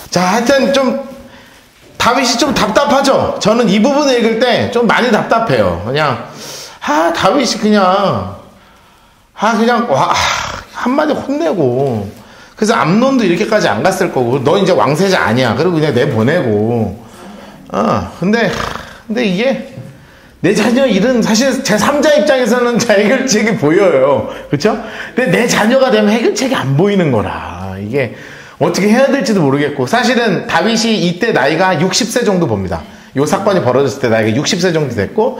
자, 하여튼 좀 다윗이 좀 답답하죠. 저는 이 부분을 읽을 때 좀 많이 답답해요. 그냥 다윗이 그냥 한마디 혼내고, 그래서 암논도 이렇게까지 안 갔을 거고, 너 이제 왕세자 아니야. 그리고 그냥 내보내고. 근데 이게 내 자녀 일은 사실 제 3자 입장에서는 해결책이 보여요. 그쵸? 근데 내 자녀가 되면 해결책이 안 보이는 거라. 이게 어떻게 해야 될지도 모르겠고, 사실은 다윗이 이때 나이가 60세 정도 봅니다. 요 사건이 벌어졌을 때 나이가 60세 정도 됐고,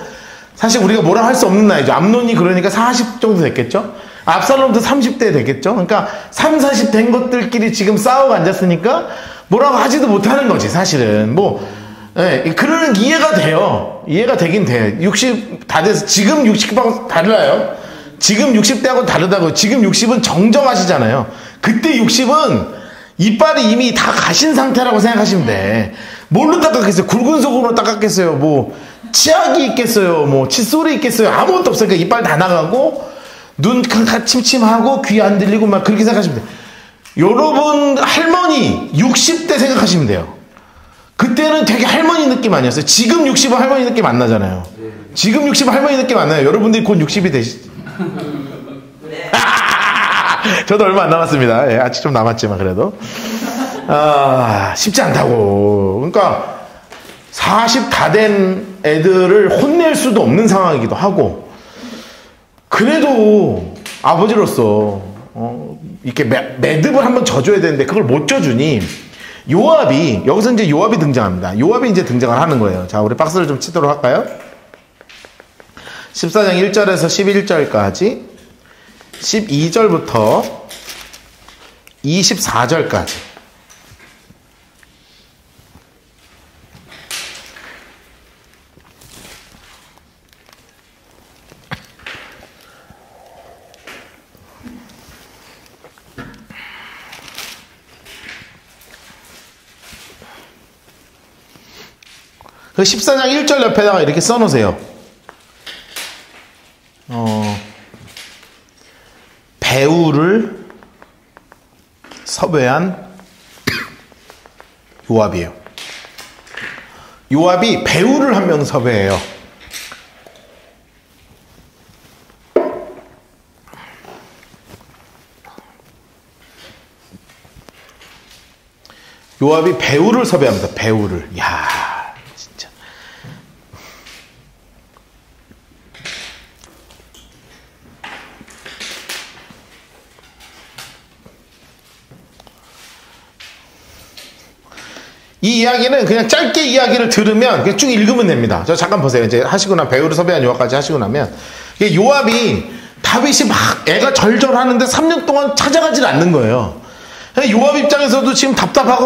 사실 우리가 뭐라 할 수 없는 나이죠. 암논이 그러니까 40 정도 됐겠죠? 압살롬도 30대 됐겠죠? 그러니까 3, 40 된 것들끼리 지금 싸우고 앉았으니까 뭐라고 하지도 못하는 거지, 사실은. 그러는 이해가 돼요. 이해가 되긴 돼. 60 다 돼서, 지금 60하고 달라요. 지금 60대하고 다르다고요. 지금 60은 정정하시잖아요. 그때 60은 이빨이 이미 다 가신 상태라고 생각하시면 돼. 뭘로 닦았겠어요? 굵은 속으로 닦았겠어요? 치약이 있겠어요? 칫솔이 있겠어요? 아무것도 없어요. 그러니까 이빨 다 나가고, 눈 침침하고, 귀 안 들리고, 그렇게 생각하시면 돼요. 여러분, 할머니, 60대 생각하시면 돼요. 그때는 되게 할머니 느낌 아니었어요? 지금 60은 할머니 느낌 안 나잖아요. 지금 60은 할머니 느낌 안 나요. 여러분들이 곧 60이 되시죠? 저도 얼마 안 남았습니다. 예, 아직 좀 남았지만 그래도 쉽지 않다고. 그러니까 40 다 된 애들을 혼낼 수도 없는 상황이기도 하고, 그래도 아버지로서 이렇게 매듭을 한번 져줘야 되는데 그걸 못 져주니 요압이, 여기서 이제 요압이 등장합니다. 요압이 이제 등장을 하는 거예요. 자, 우리 박스를 좀 치도록 할까요? 14장 1절에서 11절까지, 12절부터 24절까지. 그 14장 1절 옆에다가 이렇게 써놓으세요. 배우를 섭외한 요압이에요. 요압이 배우를 한 명 섭외해요. 요압이 배우를 섭외합니다. 배우를. 야, 진짜. 이 이야기는 그냥 짧게 이야기를 들으면 그냥 쭉 읽으면 됩니다. 저 잠깐 보세요. 이제 하시고 나면, 배우를 섭외한 요압까지 하시고 나면, 요압이 다윗이 막 애가 절절하는데 3년 동안 찾아가질 않는 거예요. 요압 입장에서도 지금 답답하고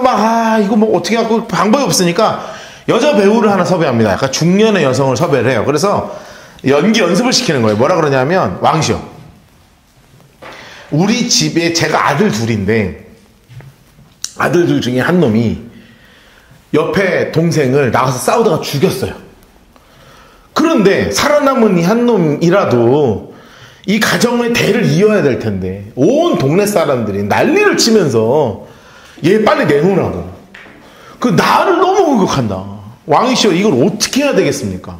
이거 어떻게 하고 방법이 없으니까 여자 배우를 하나 섭외합니다. 약간 중년의 여성을 섭외를 해요. 그래서 연기 연습을 시키는 거예요. 뭐라 그러냐면, 왕시여, 우리 집에 제가 아들 둘인데, 아들들 중에 한 놈이 옆에 동생을 나가서 싸우다가 죽였어요. 그런데 살아남은 이 한 놈이라도 이 가정의 대를 이어야 될 텐데, 온 동네 사람들이 난리를 치면서 얘 빨리 내놓으라고. 나를 너무 공격한다. 왕이시여, 이걸 어떻게 해야 되겠습니까?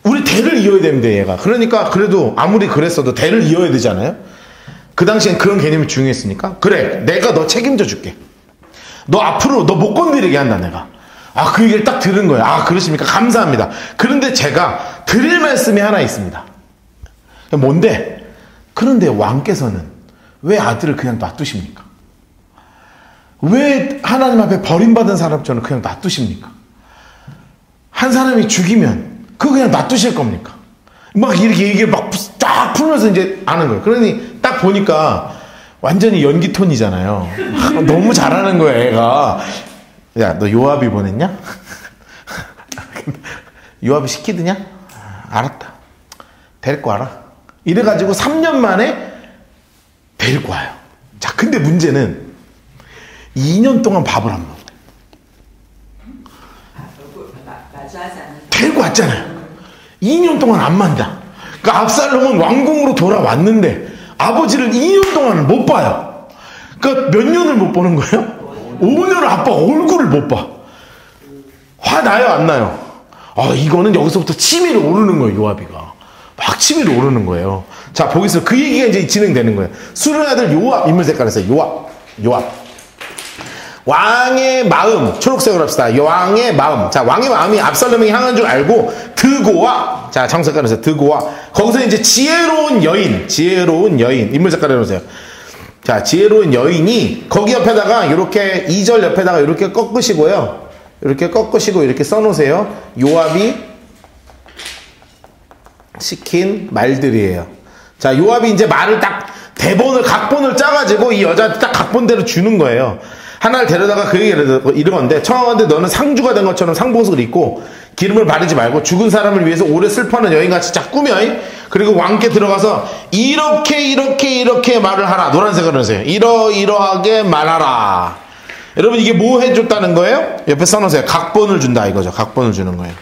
우리 대를 이어야 되는데, 얘가. 그러니까 그래도 아무리 그랬어도 대를 이어야 되잖아요. 그 당시엔 그런 개념이 중요했으니까, 그래, 내가 너 책임져 줄게. 너 앞으로 너 못 건드리게 한다, 내가. 그 얘기를 딱 들은 거예요. 그러십니까? 감사합니다. 그런데 제가 드릴 말씀이 하나 있습니다. 뭔데? 그런데 왕께서는 왜 아들을 그냥 놔두십니까? 왜 하나님 앞에 버림받은 사람처럼 그냥 놔두십니까? 한 사람이 죽이면 그거 그냥 놔두실 겁니까? 이렇게 얘기를 쫙 풀면서 이제 아는 거예요. 그러니 딱 보니까 완전히 연기 톤이잖아요. 너무 잘하는 거야, 애가. 야, 너 요압이 보냈냐? 요압이 시키드냐? 알았다. 데리고 와라. 이래가지고 3년 만에 데리고 와요. 자, 근데 문제는 2년 동안 밥을 안 먹어. 데리고 왔잖아요. 2년 동안 안 만다. 그러니까 압살롬은 왕궁으로 돌아왔는데 아버지를 2년 동안 못 봐요. 그러니까 몇 년을 못 보는 거예요? 오늘 아빠 얼굴을 못 봐. 화 나요, 안 나요? 이거는 여기서부터 치밀어 오르는 거예요, 요압이가. 막 치밀어 오르는 거예요. 자, 보겠습니다. 그 얘기가 이제 진행되는 거예요. 수르의 아들 요압, 인물 색깔에서 요압. 왕의 마음, 초록색으로 합시다. 왕의 마음. 자, 왕의 마음이 압살롬에게 향한 줄 알고, 드고와, 자, 장색깔에서 드고와, 거기서 이제 지혜로운 여인, 인물 색깔에 놓으세요. 자, 지혜로운 여인이, 거기 옆에다가, 이렇게, 2절 옆에다가 이렇게 꺾으시고요. 이렇게 꺾으시고, 이렇게 써놓으세요. 요압이 시킨 말들이에요. 자, 요압이 이제 말을 딱, 각본을 짜가지고, 이 여자한테 딱 각본대로 주는 거예요. 하나를 데려다가 그 얘기를 이러건데, 청하건대 너는 상주가 된 것처럼 상복을 입고 기름을 바르지 말고 죽은 사람을 위해서 오래 슬퍼하는 여인같이 쫙 꾸며. 그리고 왕께 들어가서 이렇게 말을 하라. 노란색으로 해주세요. 이러하게 말하라. 여러분, 이게 뭐 해줬다는 거예요? 옆에 써놓으세요. 각본을 준다 이거죠. 각본을 주는 거예요.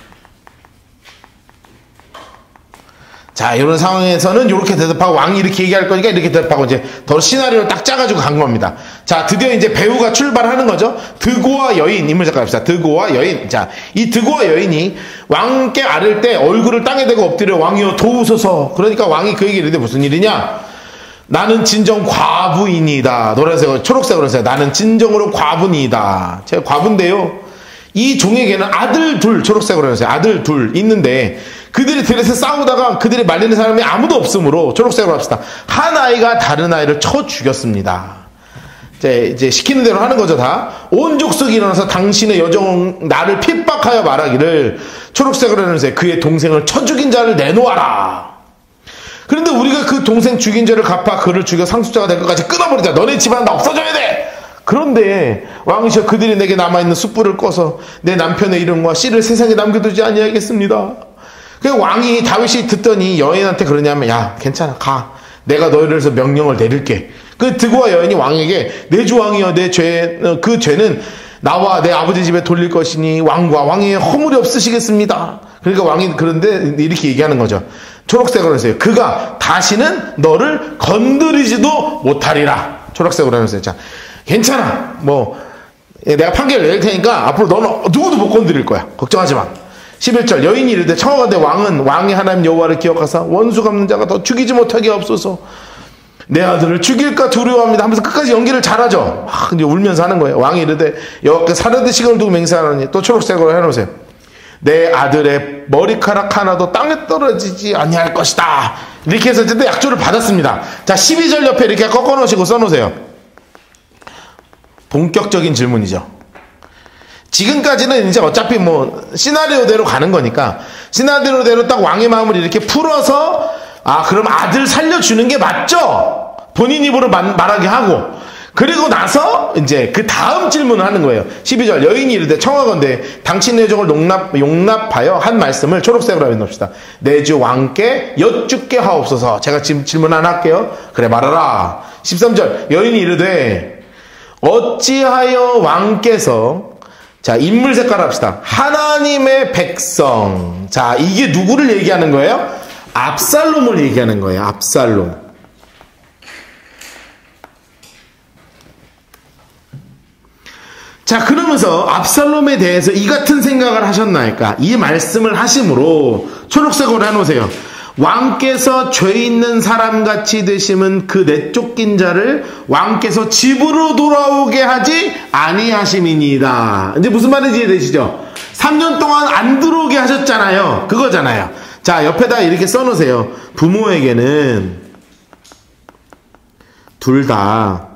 자, 이런 상황에서는 이렇게 대답하고, 왕이 이렇게 얘기할 거니까 이렇게 대답하고, 이제 더 시나리오를 딱 짜가지고 간 겁니다. 자, 드디어 이제 배우가 출발하는 거죠. 드고와 여인, 인물 잠깐 합시다. 드고와 여인. 자, 이 드고와 여인이 왕께 아를 때 얼굴을 땅에 대고 엎드려 왕이여 도우소서. 그러니까 왕이 그 얘기를 했는데 무슨 일이냐? 나는 진정 과부이니다. 노란색으로, 초록색으로 했어요. 나는 진정으로 과부이니다. 제가 과부인데요. 이 종에게는 아들 둘, 초록색으로 했어요. 아들 둘 있는데, 그들이 들에서 싸우다가 그들이 말리는 사람이 아무도 없으므로, 초록색으로 합시다. 한 아이가 다른 아이를 쳐 죽였습니다. 이제 시키는 대로 하는 거죠, 다. 온 족속이 일어나서 당신의 여종 나를 핍박하여 말하기를, 초록색으로 해놓으세요. 그의 동생을 쳐 죽인 자를 내놓아라. 그런데 우리가 그 동생 죽인 죄를 갚아 그를 죽여 상속자가 될 것까지 끊어버리자. 너네 집안 다 없어져야 돼. 그런데 왕이셔 그들이 내게 남아있는 숯불을 꺼서 내 남편의 이름과 씨를 세상에 남겨두지 아니하겠습니다. 그 왕이 다윗이 듣더니 여인한테 그러냐면, 야, 괜찮아, 가. 내가 너희를 해서 명령을 내릴게. 그 드고와 여인이 왕에게, 내 주 왕이여, 그 죄는 나와 내 아버지 집에 돌릴 것이니 왕과 왕의 허물이 없으시겠습니다. 그러니까 왕이 그런데 이렇게 얘기하는 거죠. 초록색으로 했어요. 그가 다시는 너를 건드리지도 못하리라. 초록색으로 해놓으세요. 자, 괜찮아. 내가 판결을 내릴 테니까 앞으로 너는 누구도 못 건드릴 거야. 걱정하지 마. 11절 여인이 이르되 청하건대 왕은 왕의 하나님 여호와를 기억하사 원수 갚는 자가 더 죽이지 못하게 없소서. 내 아들을 죽일까 두려워합니다 하면서 끝까지 연기를 잘하죠. 근데 울면서 하는 거예요. 왕이 이르되 여호와께 살아대 시간을 두고 맹세하노니, 또 초록색으로 해놓으세요. 내 아들의 머리카락 하나도 땅에 떨어지지 아니할 것이다. 이렇게 해서 어쨌든 약조를 받았습니다. 자, 12절 옆에 이렇게 꺾어 놓으시고 써놓으세요. 본격적인 질문이죠. 지금까지는 이제 어차피 시나리오대로 가는 거니까, 시나리오대로 딱 왕의 마음을 이렇게 풀어서, 그럼 아들 살려주는 게 맞죠? 본인 입으로 말하게 하고, 그리고 나서 이제 그 다음 질문을 하는 거예요. 12절 여인이 이르되 청하건대 당신의 여종을 용납하여 한 말씀을 초록색으로 해놓읍시다. 내 주 왕께 여쭙게 하옵소서. 제가 지금 질문 하나 할게요. 그래, 말하라. 13절 여인이 이르되 어찌하여 왕께서, 자, 인물 색깔 합시다. 하나님의 백성. 자, 이게 누구를 얘기하는 거예요? 압살롬을 얘기하는 거예요. 압살롬. 자, 그러면서 압살롬에 대해서 이 같은 생각을 하셨나이까? 이 말씀을 하심으로 초록색으로 해놓으세요. 왕께서 죄 있는 사람같이 되심은 그 내쫓긴 자를 왕께서 집으로 돌아오게 하지 아니하심이니이다. 이제 무슨 말인지 이해되시죠? 3년 동안 안 들어오게 하셨잖아요. 그거잖아요. 자, 옆에다 이렇게 써놓으세요. 부모에게는 둘 다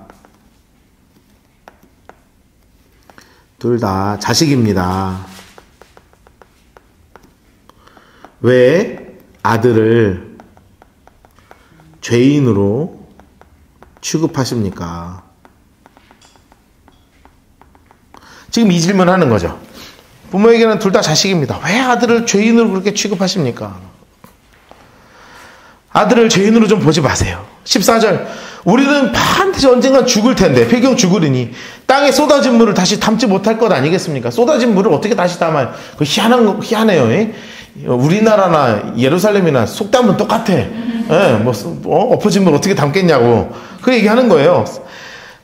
자식입니다. 왜 아들을 죄인으로 취급하십니까? 지금 이 질문 하는 거죠. 부모에게는 둘 다 자식입니다. 왜 아들을 죄인으로 그렇게 취급하십니까? 아들을 죄인으로 좀 보지 마세요. 14절 우리는 반드시 언젠가 죽을 텐데 필경 죽으리니 땅에 쏟아진 물을 다시 담지 못할 것 아니겠습니까? 쏟아진 물을 어떻게 다시 담아요? 그 희한해요. 우리나라나 예루살렘이나 속담은 똑같아. 엎어진 물 어떻게 담겠냐고 그 얘기하는 거예요.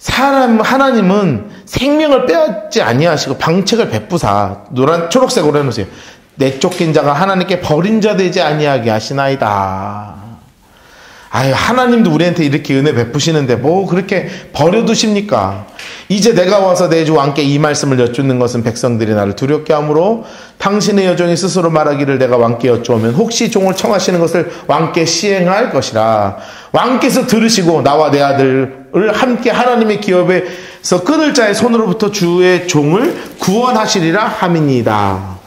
하나님은 생명을 빼앗지 아니하시고 방책을 베푸사 초록색으로 해놓으세요. 내쫓긴 자가 하나님께 버린 자 되지 아니하게 하시나이다. 아유, 하나님도 우리한테 이렇게 은혜 베푸시는데 뭐 그렇게 버려두십니까? 이제 내가 와서 내 주 왕께 이 말씀을 여쭙는 것은 백성들이 나를 두렵게 하므로 당신의 여종이 스스로 말하기를 내가 왕께 여쭈오면 혹시 종을 청하시는 것을 왕께 시행할 것이라. 왕께서 들으시고 나와 내 아들을 함께 하나님의 기업에서 끊을 자의 손으로부터 주의 종을 구원하시리라 함이니이다.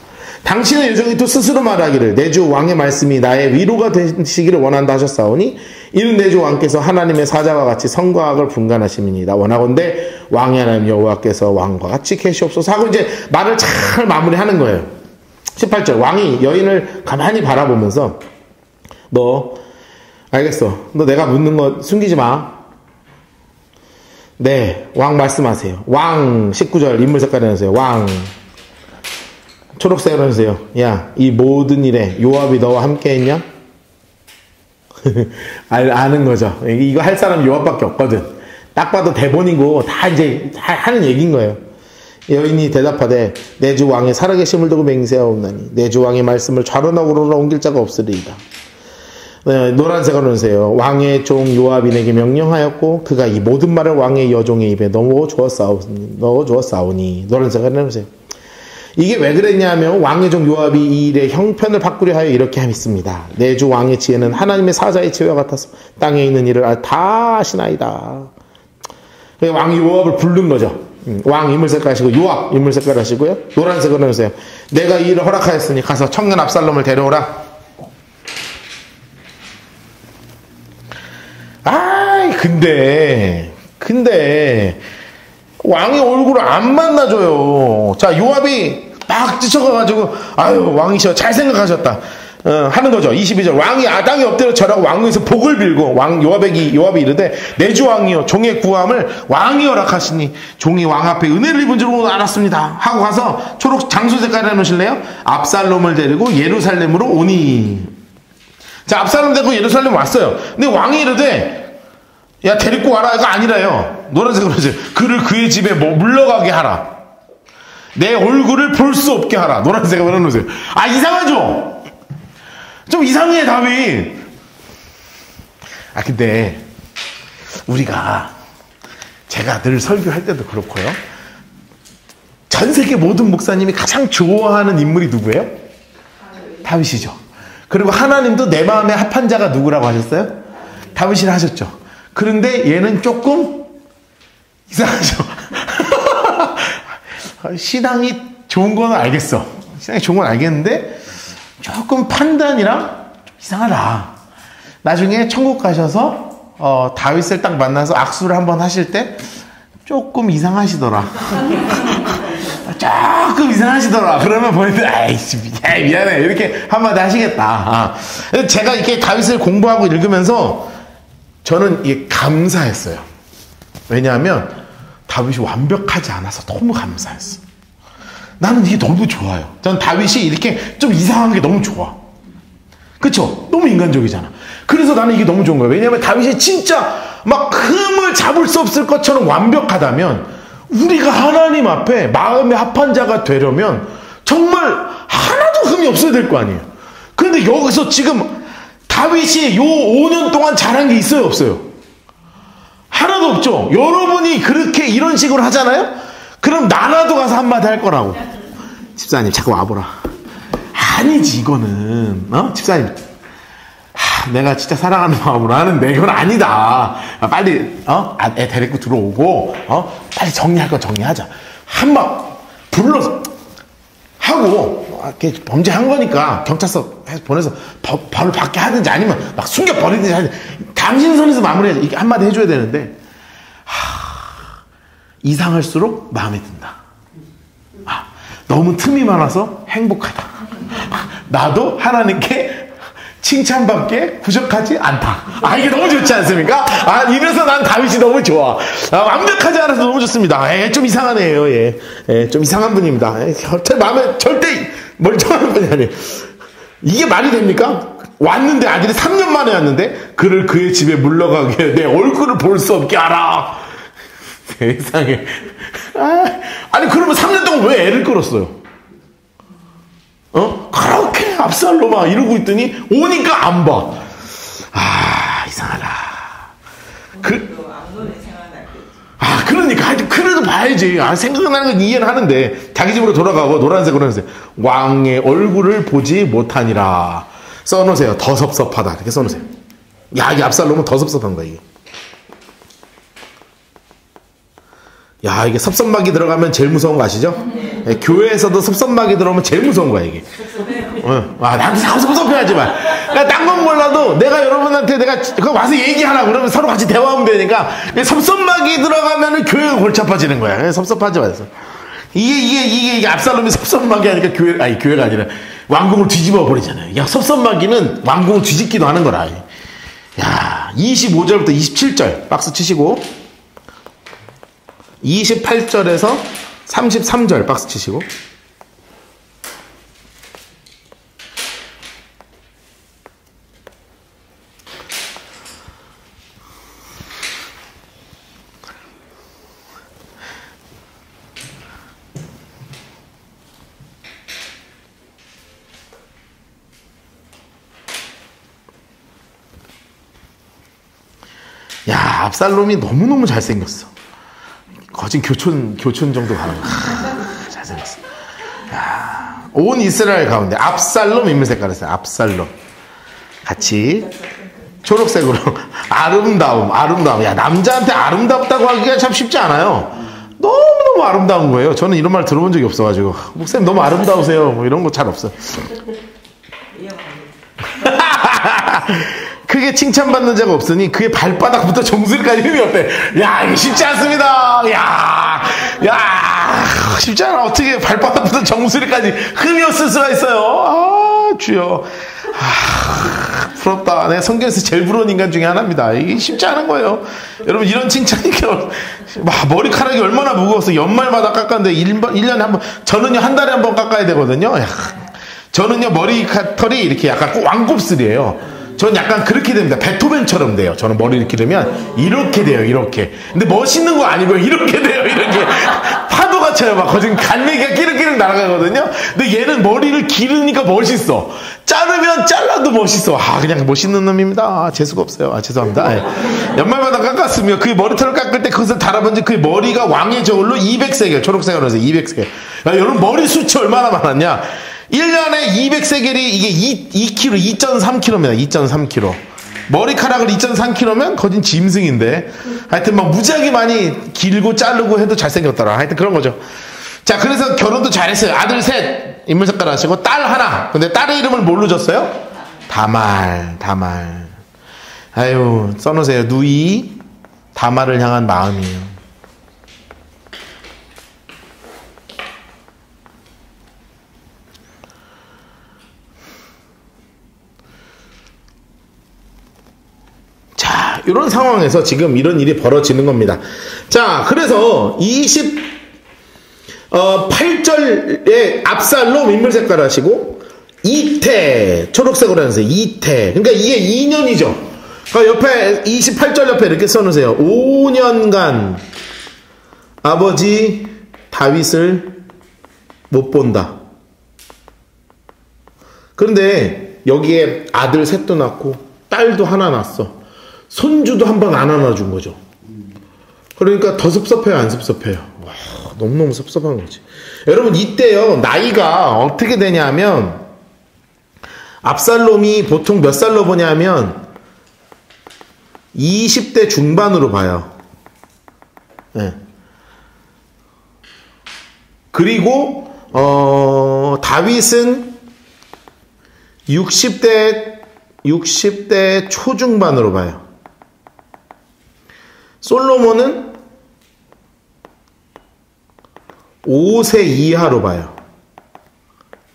당신의 여종이 또 스스로 말하기를 내 주 왕의 말씀이 나의 위로가 되시기를 원한다 하셨사오니 이는 내 주 왕께서 하나님의 사자와 같이 선과 악을 분간하심이니이다. 원하건대 왕의 하나님 여호와께서 왕과 같이 계시옵소서 하고 이제 말을 잘 마무리하는 거예요. 18절 왕이 여인을 가만히 바라보면서 너 알겠어. 너 내가 묻는 거 숨기지 마. 네, 왕 말씀하세요. 왕 19절 인물 색깔 해주세요. 왕 초록색으로 해주세요. 야, 이 모든 일에 요압이 너와 함께 했냐? 아는 거죠. 이거 할 사람 요압밖에 없거든. 딱 봐도 대본이고 다 이제 하는 얘기인 거예요. 여인이 대답하되 내 주 왕의 살아계심을 두고 맹세하옵나니 내 주 왕의 말씀을 좌로나 우로나 옮길 자가 없으리이다. 네, 노란색으로 해주세요. 왕의 종 요압이 내게 명령하였고 그가 이 모든 말을 왕의 여종의 입에 넣어 주었사오니 노란색으로 해주세요. 이게 왜 그랬냐면 왕의 종 요압이 이 일에 형편을 바꾸려 하여 이렇게 함있습니다. 내 주 왕의 지혜는 하나님의 사자의 지혜와 같아서 땅에 있는 일을 다 아시나이다. 왕이 요압을 부른 거죠. 왕 인물색깔 하시고 요압 인물색깔 하시고요. 노란색으로 해주세요. 내가 이 일을 허락하였으니 가서 청년 압살롬을 데려오라. 근데 왕의 얼굴을 안 만나줘요. 자, 요압이 막 쫓아가가지고 아유 왕이셔 잘 생각하셨다 하는 거죠. 22절 왕이 땅에 엎드려 절하고 왕위에서 복을 빌고 요압이 이르되 내 주 왕이여 종의 구함을 왕이 허락하시니 종이 왕 앞에 은혜를 입은 줄 알았습니다 하고 가서 초록 장수 색깔 해놓으실래요? 압살롬을 데리고 예루살렘으로 오니. 자, 압살롬 데리고 예루살렘 왔어요. 근데 왕이 이르되 야 데리고 와라 이거 아니라요. 노란색으로 하세요. 그를 그의 집에 물러가게 하라. 내 얼굴을 볼 수 없게 하라. 노란색으로 해놓으세요. 아, 이상하죠? 좀 이상해 다윗. 근데 제가 늘 설교할 때도 그렇고요, 전 세계 모든 목사님이 가장 좋아하는 인물이 누구예요? 다윗이죠. 그리고 하나님도 내 마음에 합한 자가 누구라고 하셨어요? 다윗이라 하셨죠. 그런데 얘는 조금 이상하죠. 신앙이 좋은 건 알겠어. 신앙이 좋은 건 알겠는데 조금 판단이랑 좀 이상하다. 나중에 천국 가셔서 다윗을 딱 만나서 악수를 한번 하실 때 조금 이상하시더라. 조금 이상하시더라. 그러면 보는데 아이씨 미안해 이렇게 한마디 하시겠다. 제가 이렇게 다윗을 공부하고 읽으면서 저는 이게 감사했어요. 왜냐하면 다윗이 완벽하지 않아서 너무 감사했어. 나는 이게 너무 좋아요. 전 다윗이 이렇게 좀 이상한 게 너무 좋아. 그쵸? 너무 인간적이잖아. 그래서 나는 이게 너무 좋은 거예요. 왜냐하면 다윗이 진짜 막 흠을 잡을 수 없을 것처럼 완벽하다면 우리가 하나님 앞에 마음의 합한 자가 되려면 정말 하나도 흠이 없어야 될 거 아니에요. 그런데 여기서 지금 다윗이 요 5년 동안 잘한 게 있어요, 없어요? 하나도 없죠. 여러분이 그렇게 이런 식으로 하잖아요? 그럼 나라도 가서 한마디 할 거라고. 집사님 자꾸 와보라. 아니지 이거는 집사님 내가 진짜 사랑하는 마음으로 하는데 이건 아니다. 빨리 애 데리고 들어오고 빨리 정리할 거 정리하자. 한번 불러서 하고 이렇게 범죄한 거니까 경찰서 보내서 벌을 받게 하든지 아니면 막 숨겨버리든지 하든지 당신 선에서 마무리해야지. 이렇게 한마디 해줘야 되는데 이상할수록 마음에 든다. 너무 틈이 많아서 행복하다. 나도 하나님께 칭찬받게 부족하지 않다. 이게 너무 좋지 않습니까? 이래서 난 다윗이 너무 좋아. 완벽하지 않아서 너무 좋습니다. 좀 이상하네요. 좀 이상한 분입니다. 마음에 절대 멀쩡한 분이 아니에요. 이게 말이 됩니까? 왔는데 아들이 3년 만에 왔는데 그를 그의 집에 물러가게 내 얼굴을 볼 수 없게 하라. 세상에. 아니, 그러면 3년 동안 왜 애를 끌었어요? 그렇게 압살롬아 이러고 있더니 오니까 안 봐. 이상하다. 그러니까 그래도 봐야지. 생각나는 건 이해는 하는데 자기 집으로 돌아가고 노란색으로 해주세요. 왕의 얼굴을 보지 못하니라. 써놓으세요. 더 섭섭하다. 이렇게 써놓으세요. 야, 이게 압살롬은 더 섭섭한 거야, 이게. 야, 이게 섭섭막이 들어가면 제일 무서운 거 아시죠? 네, 교회에서도 섭섭막이 들어오면 제일 무서운 거야, 이게. 나한테 자꾸 섭섭해하지 마. 그러니까 딴 건 몰라도 내가 여러분한테 내가 그거 와서 얘기하라 그러면 서로 같이 대화하면 되니까 섭섭막이 들어가면은 교회가 골치 아파지는 거야. 섭섭하지 마세요. 이게 압살롬이 섭섭막이 하니까 교회가 아니라 왕궁을 뒤집어 버리잖아요. 야, 섭섭막이는 왕궁을 뒤집기도 하는 거라. 야, 25절부터 27절 박스 치시고 28절에서 33절 박스 치시고 야, 압살롬이 너무너무 잘생겼어. 거진 교촌 정도 가는 거야. 잘생겼어. 야, 온 이스라엘 가운데 압살롬 인물 색깔이었어요. 압살롬. 같이 초록색으로 아름다움. 야, 남자한테 아름답다고 하기가 참 쉽지 않아요. 너무너무 아름다운 거예요. 저는 이런 말 들어본 적이 없어가지고 목사님 너무 아름다우세요. 뭐 이런 거 잘 없어요. 크게 칭찬받는 자가 없으니 그의 발바닥부터 정수리까지 흠이 없대. 야, 이게 쉽지 않습니다. 야, 쉽지 않아. 어떻게 발바닥부터 정수리까지 흠이 없을 수가 있어요. 주여. 부럽다. 내가 성경에서 제일 부러운 인간 중에 하나입니다. 이게 쉽지 않은 거예요. 여러분, 이런 칭찬이 머리카락이 얼마나 무거워서 연말마다 깎았는데 1년에 한 번, 저는요 한 달에 한 번 깎아야 되거든요. 저는요 머리털이 이렇게 약간 왕곱슬이에요. 전 약간 그렇게 됩니다. 베토벤처럼 돼요. 저는 머리를 기르면 이렇게 돼요. 이렇게. 근데 멋있는 거 아니고요. 이렇게 돼요. 이렇게. 파도가 쳐요. 막 거진 갈매기가 끼륵끼륵 날아가거든요. 근데 얘는 머리를 기르니까 멋있어. 자르면 잘라도 멋있어. 그냥 멋있는 놈입니다. 재수가 없어요. 죄송합니다. 연말마다 깎았으면 그 머리털을 깎을 때 그것을 달아본지 그 머리가 왕의 저울로 200세겔, 초록색으로 해서 200세겔. 여러분 머리 숱이 얼마나 많았냐? 1년에 200세겔이 이게 2kg, 2.3kg입니다. 2.3kg. 머리카락을 2.3kg면 거진 짐승인데. 하여튼 막 무지하게 많이 길고 자르고 해도 잘생겼더라. 하여튼 그런 거죠. 자, 그래서 결혼도 잘했어요. 아들 셋, 인물 색깔 하시고, 딸 하나. 근데 딸의 이름을 뭘로 줬어요? 다말. 아유, 써놓으세요. 누이, 다말을 향한 마음이에요. 이런 상황에서 지금 이런 일이 벌어지는 겁니다. 자, 그래서 28절에 압살롬 인물 색깔 하시고 이태 초록색으로 하세요. 이태. 그러니까 이게 2년이죠. 그러니까 옆에 28절 옆에 이렇게 써놓으세요. 5년간 아버지 다윗을 못 본다. 그런데 여기에 아들 셋도 낳고 딸도 하나 낳았어. 손주도 한 번 안 안아준 거죠. 그러니까 더 섭섭해요, 안 섭섭해요? 와, 너무너무 섭섭한 거지. 여러분, 이때요, 나이가 어떻게 되냐면, 압살롬이 보통 몇 살로 보냐면, 20대 중반으로 봐요. 네. 그리고, 다윗은 60대 초중반으로 봐요. 솔로몬은 5세 이하로 봐요.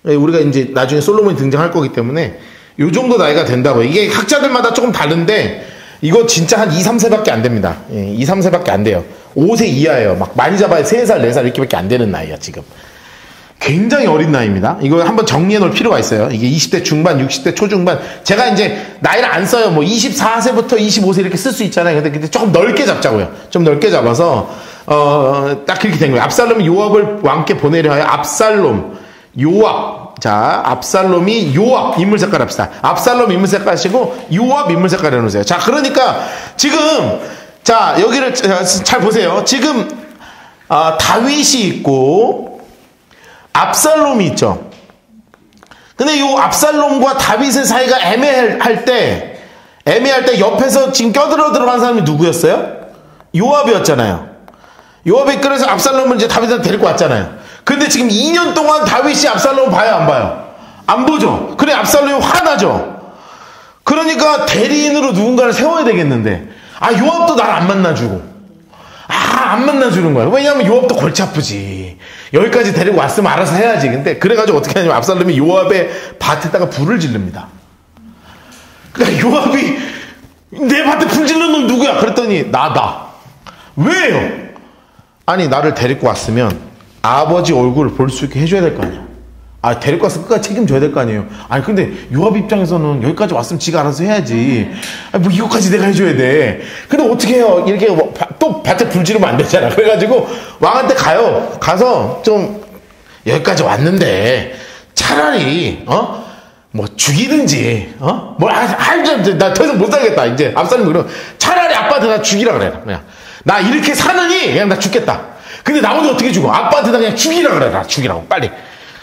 우리가 이제 나중에 솔로몬이 등장할 거기 때문에 요 정도 나이가 된다고. 이게 학자들마다 조금 다른데 이거 진짜 한 2, 3세밖에 안 됩니다. 2, 3세밖에 안 돼요. 5세 이하예요. 막 많이 잡아야 3살, 4살 이렇게밖에 안 되는 나이야, 지금. 굉장히 어린 나이입니다. 이거 한번 정리해 놓을 필요가 있어요. 이게 20대 중반, 60대 초중반. 제가 이제 나이를 안 써요. 뭐 24세부터 25세 이렇게 쓸 수 있잖아요. 근데 조금 넓게 잡자고요. 좀 넓게 잡아서 딱 그렇게 된 거예요. 압살롬이 요압을 왕께 보내려 하여 압살롬, 요압. 자, 압살롬이 요압 인물 색깔 합시다. 압살롬 인물 색깔 하시고 요압 인물 색깔 해놓으세요. 자, 그러니까 지금 자 여기를 잘 보세요. 지금 다윗이 있고 압살롬이 있죠. 근데 요 압살롬과 다윗의 사이가 애매할 때 옆에서 지금 껴들어 들어간 사람이 누구였어요? 요압이었잖아요. 요압이 그래서 압살롬을 이제 다윗한테 데리고 왔잖아요. 근데 지금 2년 동안 다윗이 압살롬을 봐요, 안 봐요? 안 보죠. 그래, 압살롬이 화나죠. 그러니까 대리인으로 누군가를 세워야 되겠는데, 요압도 날 안 만나주고. 안 만나주는 거예요. 왜냐하면 요압도 골치 아프지. 여기까지 데리고 왔으면 알아서 해야지. 근데 그래가지고 어떻게 하냐면 압살롬이 요압의 밭에다가 불을 지릅니다. 그러니까 요압이 내 밭에 불 지르는 놈 누구야? 그랬더니 나다. 왜요? 아니 나를 데리고 왔으면 아버지 얼굴을 볼 수 있게 해줘야 될 거 아니야. 데리고 와서 끝까지 책임져야 될 거 아니에요. 근데 요압 입장에서는 여기까지 왔으면 지가 알아서 해야지. 뭐 이거까지 내가 해줘야 돼. 근데 어떻게 해요? 이렇게 또 밭에 불 지르면 안 되잖아. 그래가지고 왕한테 가요. 가서 좀 여기까지 왔는데 차라리 뭐 죽이든지 나 더 이상 못 살겠다. 이제 압살롬이 그럼 차라리 아빠한테 나 죽이라 그래라. 그냥 나 이렇게 사느니 그냥 나 죽겠다. 근데 나 혼자 어떻게 죽어? 아빠한테 나 그냥 죽이라 그래라. 죽이라고 빨리.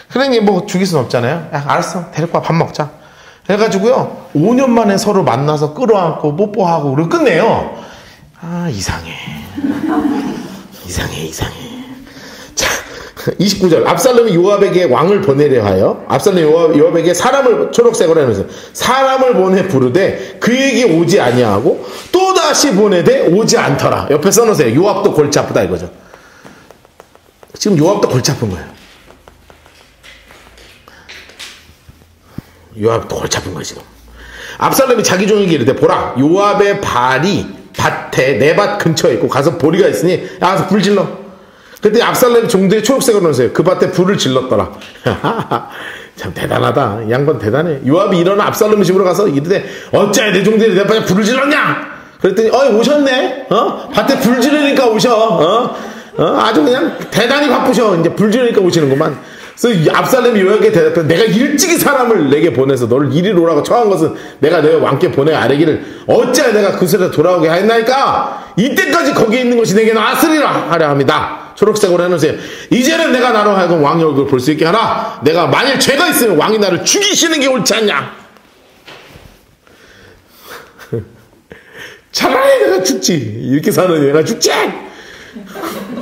그러니 뭐 죽일 순 없잖아요. 알았어. 데리고 와 밥 먹자. 해가지고요 5년 만에 서로 만나서 끌어안고 뽀뽀하고 그리고 끝내요. 이상해. 자 29절 압살롬이 요압에게 왕을 보내려 하여 압살롬이 요압에게 사람을 초록색으로 해놓으세요. 사람을 보내 부르되 그에게 오지 아니하고 또다시 보내되 오지 않더라. 옆에 써놓으세요. 요압도 골치 아프다 이거죠. 지금 요압도 골치 아픈 거예요. 요압도 골치 아픈 거야 지금. 압살롬이 자기 종에게 이르되 보라 요압의 발이 밭에 내 밭 근처에 있고 가서 보리가 있으니 가서 불 질러. 그때 압살롬이 종들이 초록색으로 넣으세요. 그 밭에 불을 질렀더라. 참 대단하다. 이 양반 대단해. 요압이 일어나 압살롬의 집으로 가서 이르되 어찌하여 내 종들이 내 밭에 불을 질렀냐. 그랬더니 오셨네. 밭에 불 지르니까 오셔. 아주 그냥 대단히 바쁘셔. 이제 불 지르니까 오시는구만. 그래서 압살롬이 요압에게 대답해 내가 일찍이 사람을 내게 보내서 너를 이리로 오라고 청한 것은 내가 내 왕께 보내 아뢰기를 어찌하여 내가 그 술에 돌아오게 하였나이까. 이때까지 거기에 있는 것이 내게 나았으리라 하려 합니다. 초록색으로 해놓으세요. 이제는 내가 나로 하여금 왕의 얼굴을 볼 수 있게 하라. 내가 만일 죄가 있으면 왕이 나를 죽이시는 게 옳지 않냐. 차라리 내가 죽지. 이렇게 사느니 내가 죽지.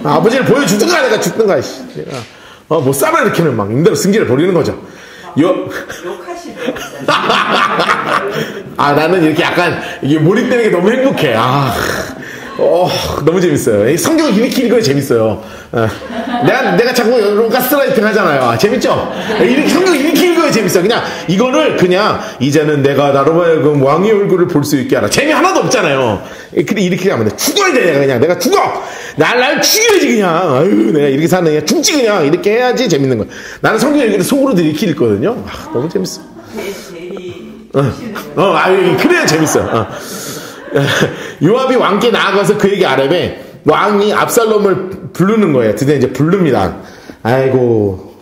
아버지를 보여주든가 내가 죽든가. 내가 뭐 쌈을 이렇게는 막 임대로 승기를 벌이는 거죠. 욕하시네요. 나는 이렇게 약간 이게 몰입되는 게 너무 행복해. 너무 재밌어요. 성경 이렇게 읽어야 재밌어요. 내가 자꾸 가스라이팅 하잖아요. 재밌죠? 이렇게 성경 이렇게 읽어야 재밌어요. 그냥 이거를 그냥 이제는 내가 나로 하여금 왕의 얼굴을 볼 수 있게 하라. 재미 하나도 없잖아요. 근데 이렇게 하면 돼. 죽어야 돼. 내가 죽어. 날 죽여야지 그냥. 내가 이렇게 사는 그냥 죽지 그냥. 이렇게 해야지 재밌는 거야. 나는 성경 읽을 때 속으로도 이렇게 읽거든요. 너무 재밌어. 그래야 재밌어요. 요압이 왕께 나아가서 그에게 아뢰매 왕이 압살롬을 부르는 거예요. 드디어 이제 부릅니다. 아이고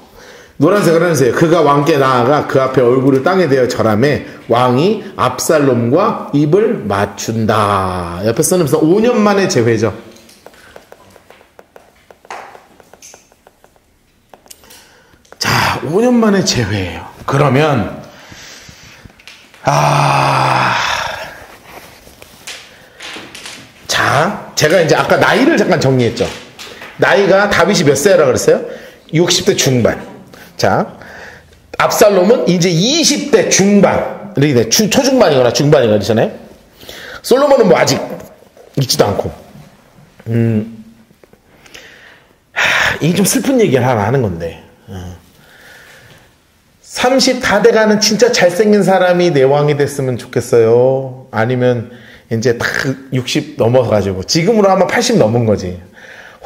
노란색을 해주세요. 그가 왕께 나아가 그 앞에 얼굴을 땅에 대어 절하매 왕이 압살롬과 입을 맞춘다. 옆에 써놓으면서 5년 만에 재회죠. 자 5년 만에 재회예요. 그러면 제가 이제 아까 나이를 잠깐 정리했죠. 나이가 다윗이 몇 세라 그랬어요? 60대 중반. 자, 압살롬은 이제 20대 중반. 이렇게 초중반이거나 중반이거나 그러잖아요. 솔로몬은 뭐 아직 있지도 않고. 이게 좀 슬픈 얘기를 하나 하는 건데. 30 다 돼가는 진짜 잘생긴 사람이 내 왕이 됐으면 좋겠어요. 아니면 이제 딱 60 넘어가지고 지금으로 하면 80 넘은 거지.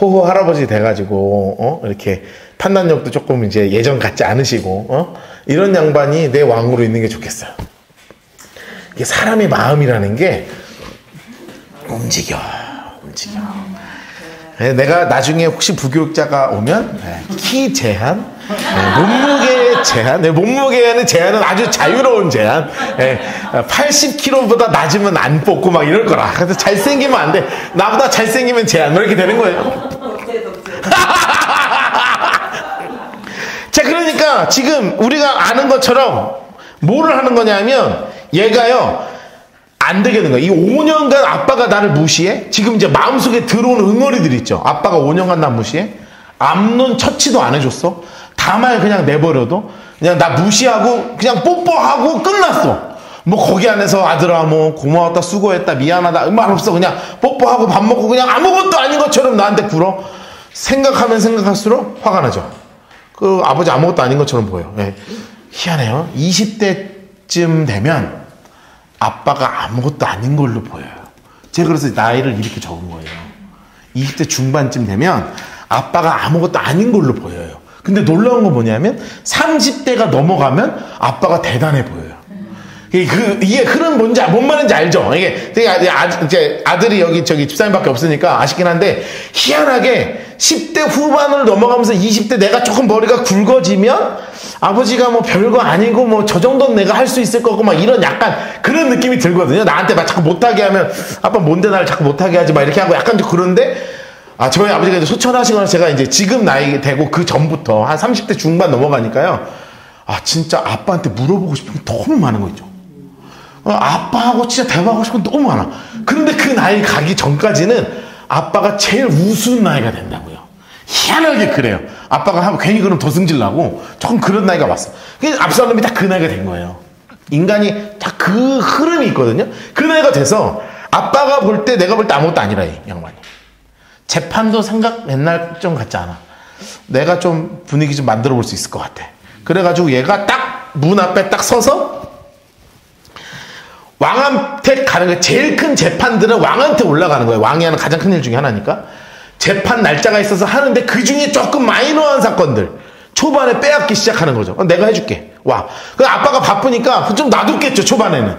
호호 할아버지 돼가지고 이렇게 판단력도 조금 이제 예전 같지 않으시고, 이런 양반이 내 왕으로 있는 게 좋겠어요. 이게 사람의 마음이라는 게 움직여. 내가 나중에 혹시 부교육자가 오면 키 제한, 몸무게 제한, 몸무게는 제한은 아주 자유로운 제한, 80kg보다 낮으면 안 뽑고 막 이럴 거라. 그래서 잘생기면 안 돼. 나보다 잘생기면 제한. 뭐 이렇게 되는 거예요. 자, 그러니까 지금 우리가 아는 것처럼 뭐를 하는 거냐면 얘가요, 안 되게 된 거야. 이 5년간 아빠가 나를 무시해? 지금 이제 마음속에 들어오는 응어리들 있죠. 아빠가 5년간 나 무시해? 암론 처치도 안 해줬어? 다만 그냥 내버려도? 그냥 나 무시하고 그냥 뽀뽀하고 끝났어. 뭐 거기 안에서 아들아 뭐 고마웠다 수고했다 미안하다 말 없어. 그냥 뽀뽀하고 밥 먹고 그냥 아무것도 아닌 것처럼 나한테 굴어. 생각하면 생각할수록 화가 나죠. 그 아버지 아무것도 아닌 것처럼 보여요. 희한해요. 20대쯤 되면 아빠가 아무것도 아닌 걸로 보여요. 제가 그래서 나이를 이렇게 적은 거예요. 20대 중반쯤 되면 아빠가 아무것도 아닌 걸로 보여요. 근데 놀라운 건 뭐냐면 30대가 넘어가면 아빠가 대단해 보여요. 이게 흐름 뭔 말인지 알죠? 이게 이제 아들이 여기 집사님밖에 없으니까 아쉽긴 한데, 희한하게 10대 후반을 넘어가면서 20대 내가 조금 머리가 굵어지면 아버지가 뭐 별거 아니고 뭐 저 정도는 내가 할 수 있을 거고 막 이런 약간 그런 느낌이 들거든요. 나한테 막 자꾸 못하게 하면 아빠 뭔데 나를 자꾸 못하게 하지 막 이렇게 하고 약간 좀 그런데, 저희 아버지가 이제 소천하시거나 제가 이제 지금 나이 되고 그 전부터 한 30대 중반 넘어가니까요. 진짜 아빠한테 물어보고 싶은 게 너무 많은 거 있죠. 아빠하고 진짜 대화하고 싶은 게 너무 많아. 그런데 그 나이 가기 전까지는 아빠가 제일 우스운 나이가 된다고요. 희한하게 그래요. 아빠가 하고 괜히 그럼 더 승질나고 조금 그런 나이가 왔어. 압살롬이 딱 그 나이가 된 거예요. 인간이 딱 그 흐름이 있거든요. 그 나이가 돼서 아빠가 볼 때 내가 볼 때 아무것도 아니라 이 양반이. 재판도 생각 옛날 좀 같지 않아. 내가 좀 분위기 좀 만들어 볼 수 있을 것 같아. 그래가지고 얘가 딱 문 앞에 딱 서서 왕한테 가는 거예요. 제일 큰 재판들은 왕한테 올라가는 거예요. 왕이 하는 가장 큰 일 중에 하나니까. 재판 날짜가 있어서 하는데 그 중에 조금 마이너한 사건들 초반에 빼앗기 시작하는 거죠. 내가 해줄게. 와. 그 아빠가 바쁘니까 좀 놔뒀겠죠, 초반에는.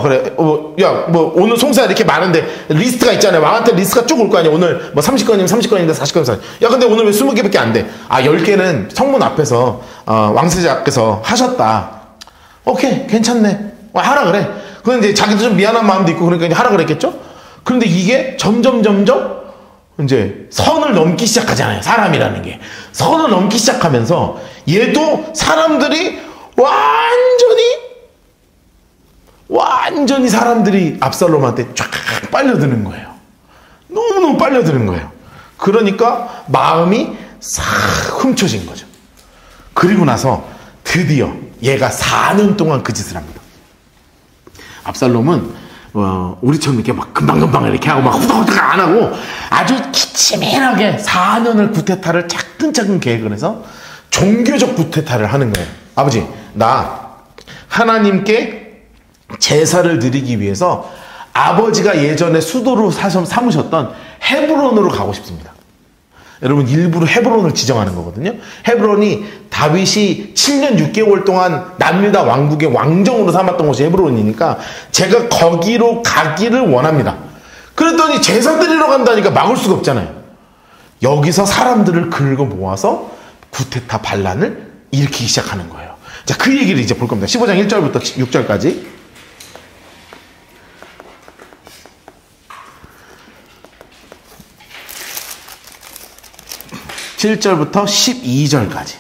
그래. 야, 뭐 오늘 송사 이렇게 많은데 리스트가 있잖아요. 왕한테 리스트가 쭉 올 거 아니야. 오늘 뭐 30건이면 30건인데 40건이면 야, 근데 오늘 왜 20개밖에 안 돼? 10개는 성문 앞에서 왕세자께서 하셨다. 오케이, 괜찮네. 하라 그래. 그런데 이제 자기도 좀 미안한 마음도 있고 그러니까 이제 하라 그랬겠죠? 그런데 이게 점점 이제 선을 넘기 시작하잖아요. 사람이라는 게. 선을 넘기 시작하면서 얘도 사람들이 완전히 사람들이 압살롬한테 쫙 빨려드는 거예요. 너무너무 빨려드는 거예요. 그러니까 마음이 싹 훔쳐진 거죠. 그리고 나서 드디어 얘가 4년 동안 그 짓을 합니다. 압살롬은 우리처럼 이렇게 막 금방금방 이렇게 하고 막 후다후다 안 하고 아주 기치밀하게 4년을 구테타를 차근차근 계획을 해서 종교적 구테타를 하는 거예요. 아버지, 나 하나님께 제사를 드리기 위해서 아버지가 예전에 수도로 삼으셨던 헤브론으로 가고 싶습니다. 여러분, 일부러 헤브론을 지정하는 거거든요. 헤브론이 다윗이 7년 6개월 동안 남유다 왕국의 왕정으로 삼았던 곳이 헤브론이니까 제가 거기로 가기를 원합니다. 그랬더니 제사 드리러 간다니까 막을 수가 없잖아요. 여기서 사람들을 긁어 모아서 구테타 반란을 일으키기 시작하는 거예요. 자, 그 얘기를 이제 볼 겁니다. 15장 1절부터 6절까지. 7절부터 12절까지.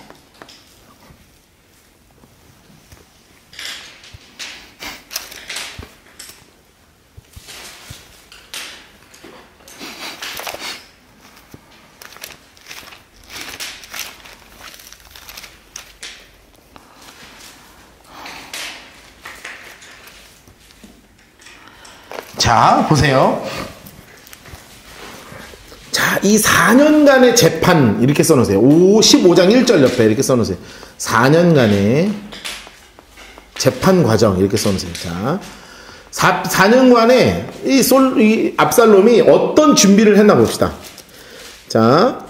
자, 보세요. 자, 이 4년간의 재판 이렇게 써놓으세요. 15장 1절 옆에 이렇게 써놓으세요. 4년간의 재판 과정 이렇게 써놓으세요. 자, 4년간에 이 압살롬이 어떤 준비를 했나 봅시다. 자,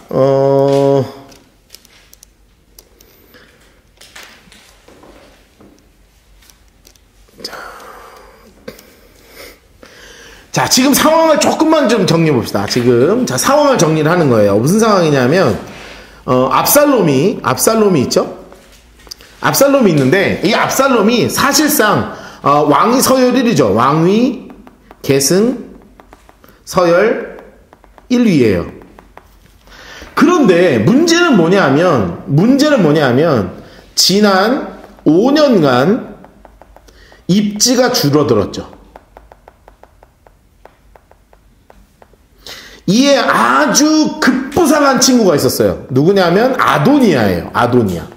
자, 지금 상황을 조금만 좀 정리해 봅시다. 지금 자, 상황을 정리를 하는 거예요. 무슨 상황이냐면 압살롬이 있죠? 압살롬이 있는데 이 압살롬이 사실상 왕위 서열 1위죠. 왕위 계승 서열 1위예요. 그런데 문제는 뭐냐면 지난 5년간 입지가 줄어들었죠. 이에 아주 급부상한 친구가 있었어요. 누구냐면 아도니아예요. 아도니아.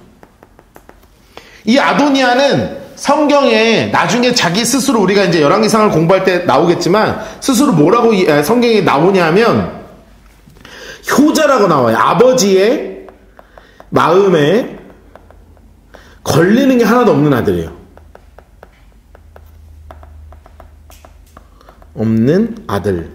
이 아도니아는 성경에 나중에 자기 스스로 우리가 이제 열왕기상을 공부할 때 나오겠지만 스스로 뭐라고 성경에 나오냐면 효자라고 나와요. 아버지의 마음에 걸리는 게 하나도 없는 아들이에요. 없는 아들.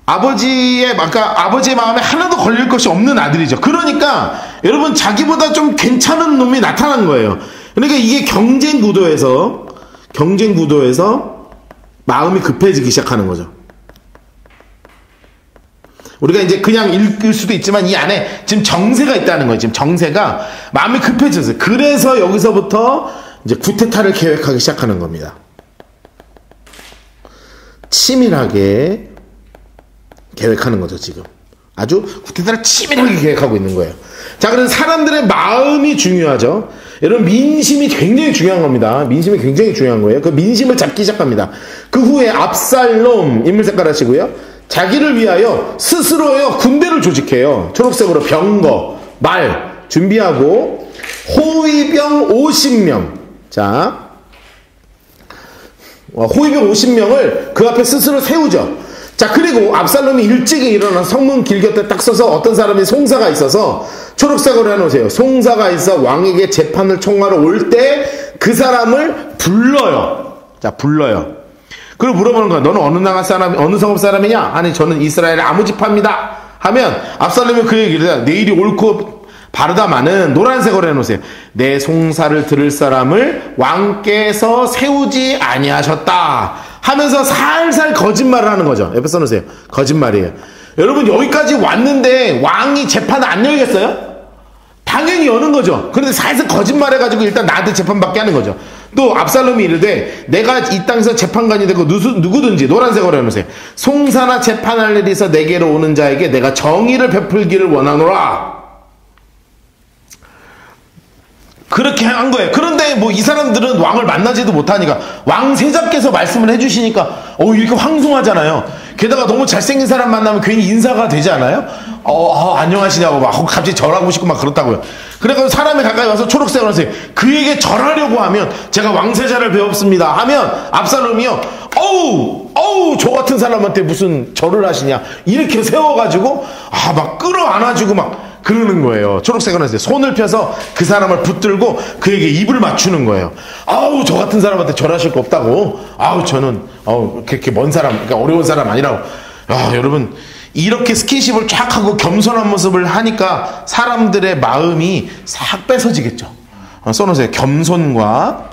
아버지의 마음에 하나도 걸릴 것이 없는 아들이죠. 그러니까 여러분 자기보다 좀 괜찮은 놈이 나타난 거예요. 그러니까 이게 경쟁 구도에서 마음이 급해지기 시작하는 거죠. 우리가 이제 그냥 읽을 수도 있지만 이 안에 지금 정세가 있다는 거예요. 지금 정세가 마음이 급해졌어요. 그래서 여기서부터 이제 쿠데타를 계획하기 시작하는 겁니다. 치밀하게 계획하는 거죠, 지금. 아주 쿠데타를 치밀하게 계획하고 있는 거예요. 자, 그래서 사람들의 마음이 중요하죠. 여러분, 민심이 굉장히 중요한 겁니다. 민심이 굉장히 중요한 거예요. 그 민심을 잡기 시작합니다. 그 후에 압살롬, 인물 색깔 하시고요. 자기를 위하여 스스로요, 군대를 조직해요. 초록색으로 병거, 말 준비하고, 호위병 50명. 자, 호위병 50명을 그 앞에 스스로 세우죠. 자, 그리고 압살롬이 일찍이 일어나서 성문 길곁에 딱 서서 어떤 사람이 송사가 있어서 초록색으로 해놓으세요. 송사가 있어 왕에게 재판을 청하러 올 때 그 사람을 불러요. 자, 불러요. 그리고 물어보는 거야. 너는 어느 나라 사람, 어느 성읍 사람이냐? 아니, 저는 이스라엘의 아무 지파입니다. 하면 압살롬이 그 얘기를 해요. 내 일이 옳고 바르다마는 노란색으로 해놓으세요. 내 송사를 들을 사람을 왕께서 세우지 아니하셨다. 하면서 살살 거짓말을 하는 거죠. 옆에 써놓으세요. 거짓말이에요. 여러분, 여기까지 왔는데 왕이 재판을 안 열겠어요? 당연히 여는 거죠. 그런데 살살 거짓말해가지고 일단 나한테 재판받게 하는 거죠. 또 압살롬이 이르되 내가 이 땅에서 재판관이 되고 누구든지 노란색으로 해놓으세요. 송사나 재판할 일이 있어 내게로 오는 자에게 내가 정의를 베풀기를 원하노라. 그렇게 한 거예요. 그런데 뭐 이 사람들은 왕을 만나지도 못하니까 왕세자께서 말씀을 해주시니까 이렇게 황송하잖아요. 게다가 너무 잘생긴 사람 만나면 괜히 인사가 되지 않아요? 안녕하시냐고 막 갑자기 절하고 싶고 막 그렇다고요. 그래서 사람이 가까이 와서 초록색을 하세요. 그에게 절하려고 하면 제가 왕세자를 배웠습니다 하면 압살롬이요, 저 같은 사람한테 무슨 절을 하시냐 이렇게 세워가지고 막 끌어안아주고 막 그러는 거예요. 초록색은 하세요. 손을 펴서 그 사람을 붙들고 그에게 입을 맞추는 거예요. 저 같은 사람한테 절하실 거 없다고. 저는 그렇게 먼 사람, 그러니까 어려운 사람 아니라고. 여러분, 이렇게 스킨십을 쫙 하고 겸손한 모습을 하니까 사람들의 마음이 싹 뺏어지겠죠. 써놓으세요. 겸손과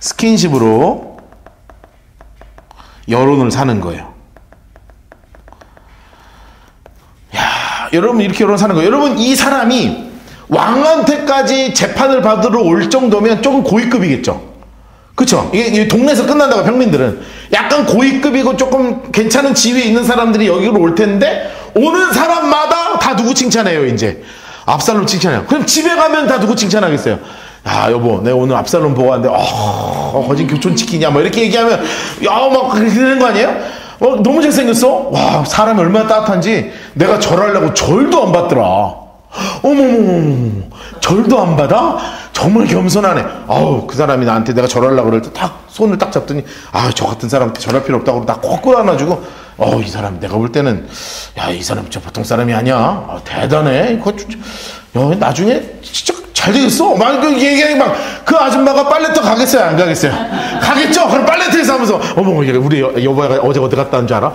스킨십으로 여론을 사는 거예요. 여러분, 이렇게 여론 사는 거예요. 여러분, 이 사람이 왕한테까지 재판을 받으러 올 정도면 조금 고위급이겠죠. 그쵸? 이게 동네에서 끝난다고, 평민들은. 약간 고위급이고 조금 괜찮은 지위에 있는 사람들이 여기로 올 텐데, 오는 사람마다 다 누구 칭찬해요, 이제. 압살롬 칭찬해요. 그럼 집에 가면 다 누구 칭찬하겠어요? 여보, 내가 오늘 압살롬 보고 왔는데, 거진 교촌치킨이야. 뭐 이렇게 얘기하면, 막 그렇게 되는 거 아니에요? 너무 잘생겼어? 와, 사람이 얼마나 따뜻한지 내가 절하려고 절도 안 받더라. 어머머머, 절도 안 받아? 정말 겸손하네. 그 사람이 나한테 내가 절하려고 그럴 때 딱 손을 딱 잡더니 저 같은 사람한테 절할 필요 없다고 나 꼭 끌어안아주고 이 사람 내가 볼 때는 이 사람 진짜 보통 사람이 아니야. 대단해. 나중에 진짜 잘 되겠어? 막 그 얘기하니 막 그 아줌마가 빨래터 가겠어요? 안 가겠어요? 가겠죠? 그럼 빨래터에서 하면서 우리 여보가 어제 어디 갔다 온 줄 알아?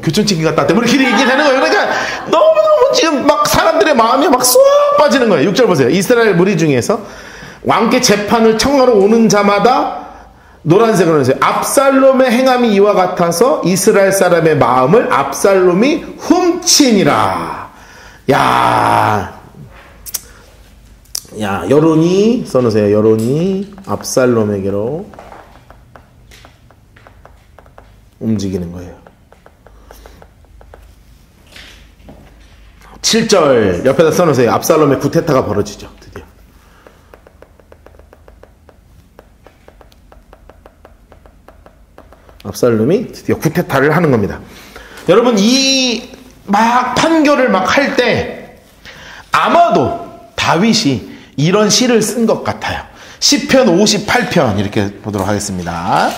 교촌치킨 갔다 왔대. 뭐 이렇게 얘기하는 거예요. 그러니까 너무너무 지금 막 사람들의 마음이 막 쏙 빠지는 거예요. 6절 보세요. 이스라엘 무리 중에서 왕께 재판을 청하러 오는 자마다 노란색으로 해주세요. 압살롬의 행함이 이와 같아서 이스라엘 사람의 마음을 압살롬이 훔치니라. 야, 여론이 써놓으세요. 여론이 압살롬에게로 움직이는 거예요. 7절 옆에다 써놓으세요. 압살롬의 구테타가 벌어지죠. 드디어. 압살롬이 드디어 구테타를 하는 겁니다. 여러분, 이 막 판결을 막 할 때 아마도 다윗이 이런 시를 쓴 것 같아요. 시편 58편 이렇게 보도록 하겠습니다.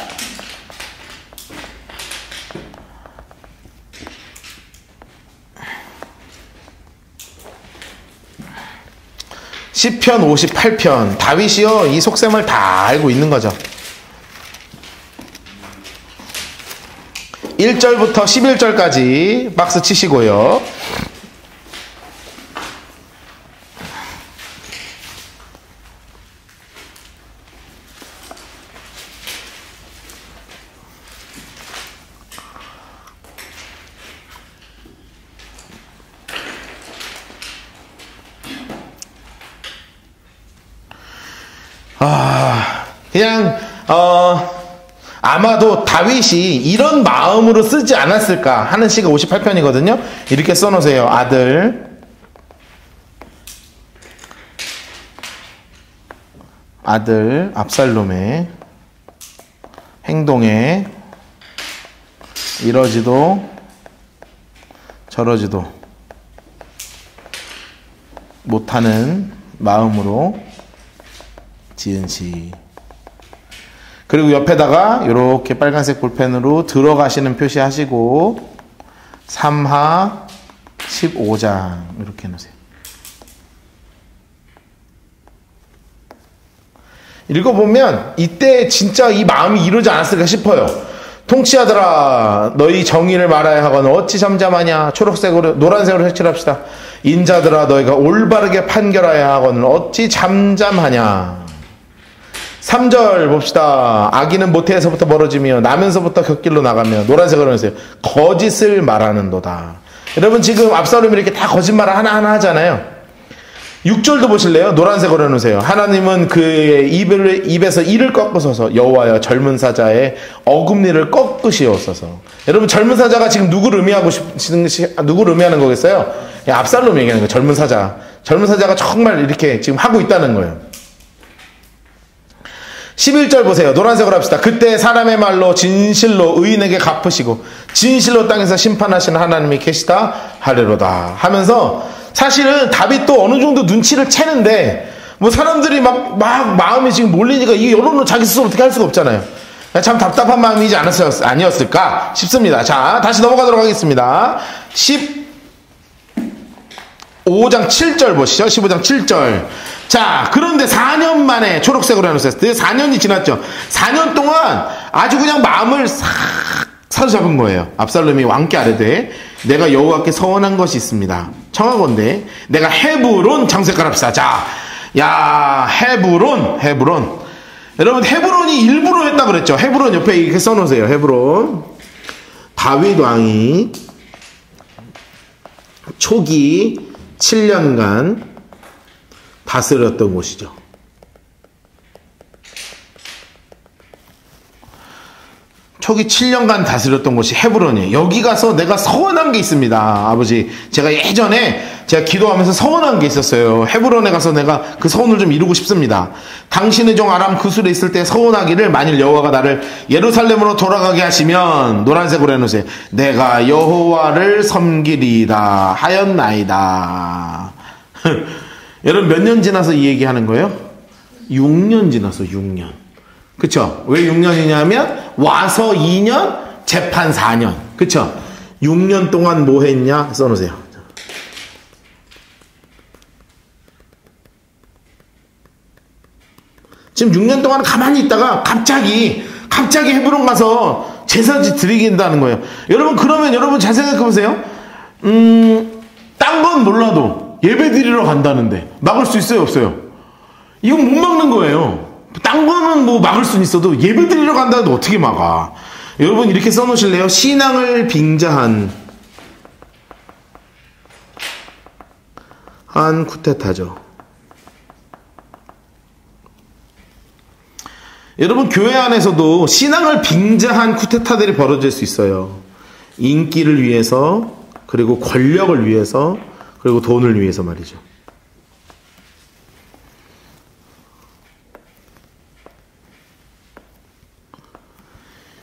시편 58편. 다윗이요, 이 속셈을 다 알고 있는 거죠. 1절부터 11절까지 박스 치시고요. 그냥 아마도 다윗이 이런 마음으로 쓰지 않았을까 하는 시가 58편이거든요. 이렇게 써놓으세요. 아들 압살롬의 행동에 이러지도 저러지도 못하는 마음으로 지은 시. 그리고 옆에다가 이렇게 빨간색 볼펜으로 들어가시는 표시하시고 3하 15장 이렇게 해놓으세요. 읽어보면 이때 진짜 이 마음이 이루지 않았을까 싶어요. 통치하더라, 너희 정의를 말아야 하거늘 어찌 잠잠하냐. 초록색으로 노란색으로 색칠합시다. 인자들아, 너희가 올바르게 판결하여야 하거늘 어찌 잠잠하냐. 3절 봅시다. 악인은 모태에서부터 멀어지며 나면서부터 곁길로 나가며 노란색으로 해주세요. 거짓을 말하는도다. 여러분, 지금 압살롬이 이렇게 다 거짓말을 하나하나 하잖아요. 6절도 보실래요? 노란색으로 해놓으세요. 하나님은 그의 입에서 이를 꺾으소서. 여호와여, 젊은 사자의 어금니를 꺾으시옵소서. 여러분, 젊은 사자가 지금 누구를 의미하는 거겠어요? 압살롬이 얘기하는 거예요. 젊은 사자. 젊은 사자가 정말 이렇게 지금 하고 있다는 거예요. 11절 보세요. 노란색으로 합시다. 그때 사람의 말로 진실로 의인에게 갚으시고 진실로 땅에서 심판하시는 하나님이 계시다 하리로다 하면서, 사실은 다윗도 어느 정도 눈치를 채는데 뭐 사람들이 막 마음이 지금 몰리니까 이 여론을 자기 스스로 어떻게 할 수가 없잖아요. 참 답답한 마음이지 아니었을까 싶습니다. 자, 다시 넘어가도록 하겠습니다. 15장 7절 보시죠. 15장 7절. 자, 그런데 4년 만에 초록색으로 해놓으세요. 4년이 지났죠. 4년 동안 아주 그냥 마음을 싹 사로잡은 거예요. 압살롬이 왕께 아뢰되 내가 여호와께 서원한 것이 있습니다. 청하건대 내가 헤브론 장색할 합시다. 자, 야, 헤브론. 여러분, 헤브론이 일부러 했다 그랬죠. 헤브론 옆에 이렇게 써놓으세요. 헤브론. 다윗 왕이 초기 7년간 다스렸던 곳이죠. 초기 7년간 다스렸던 곳이 헤브론이에요. 여기 가서 내가 서원한 게 있습니다. 아버지, 제가 예전에 제가 기도하면서 서원한 게 있었어요. 헤브론에 가서 내가 그 서원을 좀 이루고 싶습니다. 당신의 종 아람 그술에 있을 때 서원하기를, 만일 여호와가 나를 예루살렘으로 돌아가게 하시면, 노란색으로 해놓으세요. 내가 여호와를 섬기리다 하였나이다. 여러분, 몇 년 지나서 이 얘기하는 거예요? 6년 지나서 6년. 그쵸? 왜 6년이냐면 와서 2년, 재판 4년. 그쵸? 6년 동안 뭐 했냐? 써놓으세요. 지금 6년 동안 가만히 있다가 갑자기 헤브론 가서 제사 드리긴다는 거예요. 여러분, 그러면 여러분 잘 생각해 보세요. 딴 건 몰라도 예배 드리러 간다는데 막을 수 있어요, 없어요? 이건 못 막는 거예요. 딴 거는 뭐 막을 수는 있어도 예배 드리러 간다는데 어떻게 막아? 여러분 이렇게 써놓으실래요? 신앙을 빙자한 쿠데타죠. 여러분 교회 안에서도 신앙을 빙자한 쿠데타들이 벌어질 수 있어요. 인기를 위해서, 그리고 권력을 위해서, 그리고 돈을 위해서 말이죠.